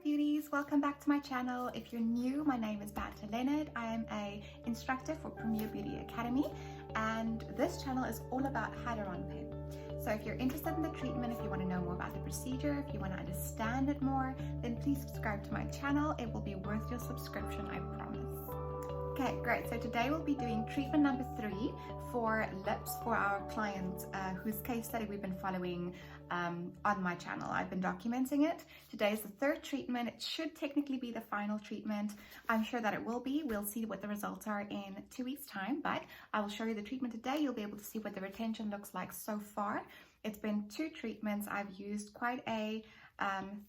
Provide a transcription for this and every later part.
beauties, welcome back to my channel. If you're new, my name is Bertha Leonard. I am an instructor for Premier Beauty Academy, and this channel is all about Hyaluron Pen. So if you're interested in the treatment, if you want to know more about the procedure, if you want to understand it more, then please subscribe to my channel. It will be worth your subscription, I promise. Okay, great. So today we'll be doing treatment number 3 for lips for our client whose case study we've been following on my channel. I've been documenting it. Today is the 3rd treatment. It should technically be the final treatment. I'm sure that it will be. We'll see what the results are in 2 weeks' time, but I will show you the treatment today. You'll be able to see what the retention looks like so far. It's been 2 treatments. I've used quite a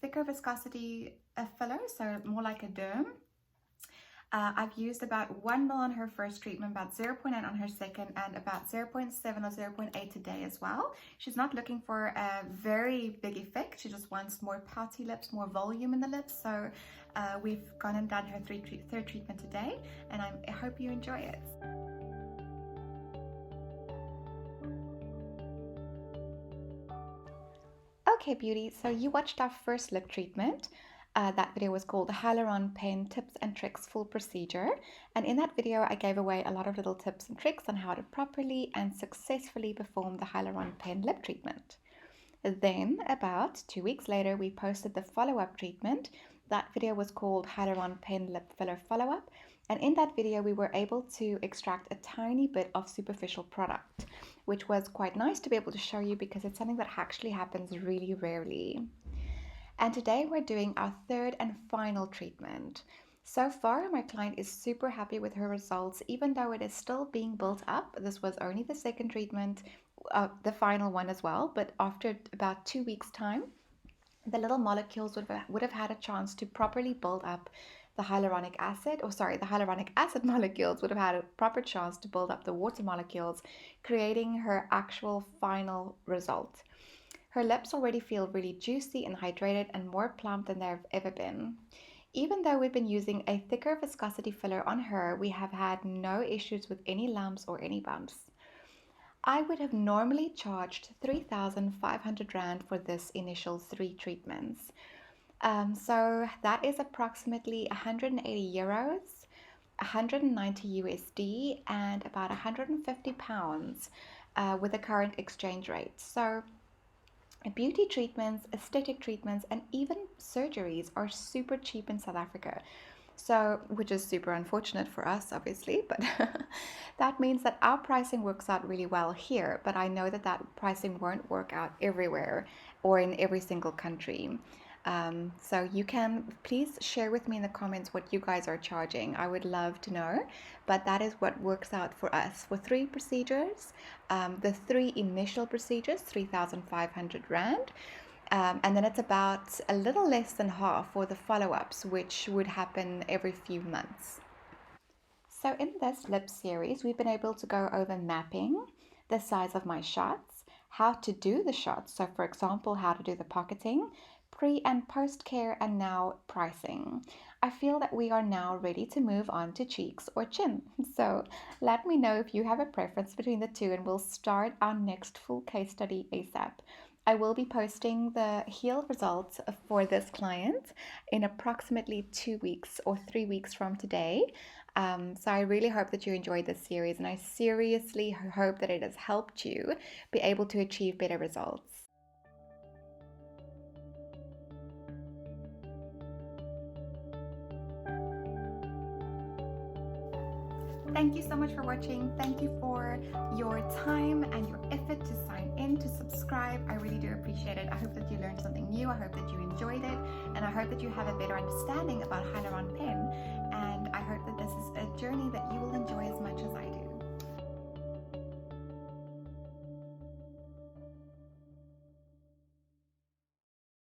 thicker viscosity filler, so more like a derm. I've used about 1 ml on her first treatment, about 0.8 on her second, and about 0.7 or 0.8 today as well. She's not looking for a very big effect. She just wants more pouty lips, more volume in the lips. So we've gone and done her third treatment today, and I hope you enjoy it. Okay, beauty, so you watched our first lip treatment. That video was called the Hyaluron Pen Tips and Tricks Full Procedure, and in that video I gave away a lot of little tips and tricks on how to properly and successfully perform the Hyaluron Pen lip treatment. Then about 2 weeks later we posted the follow-up treatment. That video was called Hyaluron Pen Lip Filler Follow-up, and in that video we were able to extract a tiny bit of superficial product, which was quite nice to be able to show you because it's something that actually happens really rarely. And today we're doing our 3rd and final treatment. So far, my client is super happy with her results, even though it is still being built up. This was only the 2nd treatment, the final one as well, but after about 2 weeks' time, the little molecules would have had a chance to properly build up the hyaluronic acid, the hyaluronic acid molecules would have had a proper chance to build up the water molecules, creating her actual final result. Her lips already feel really juicy and hydrated and more plump than they've ever been. Even though we've been using a thicker viscosity filler on her, we have had no issues with any lumps or any bumps. I would have normally charged 3,500 Rand for this initial 3 treatments. So that is approximately 180 euros, 190 USD, and about 150 pounds with the current exchange rate. So beauty treatments, aesthetic treatments, and even surgeries are super cheap in South Africa. So, which is super unfortunate for us, obviously, but that means that our pricing works out really well here, but I know that that pricing won't work out everywhere or in every single country. So you can please share with me in the comments what you guys are charging. I would love to know, but that is what works out for us. For 3 procedures, the 3 initial procedures, 3,500 Rand, and then it's about a little less than half for the follow-ups, which would happen every few months. So in this lip series, we've been able to go over mapping, the size of my shots, how to do the shots, so for example, how to do the pocketing, pre and post care, and now pricing. I feel that we are now ready to move on to cheeks or chin. So let me know if you have a preference between the 2, and we'll start our next full case study ASAP. I will be posting the heel results for this client in approximately 2 weeks or 3 weeks from today. So I really hope that you enjoyed this series, and I seriously hope that it has helped you be able to achieve better results. Thank you so much for watching. Thank you for your time and your effort to sign in, to subscribe. I really do appreciate it. I hope that you learned something new. I hope that you enjoyed it. And I hope that you have a better understanding about Hyaluron Pen. And I hope that this is a journey that you will enjoy as much as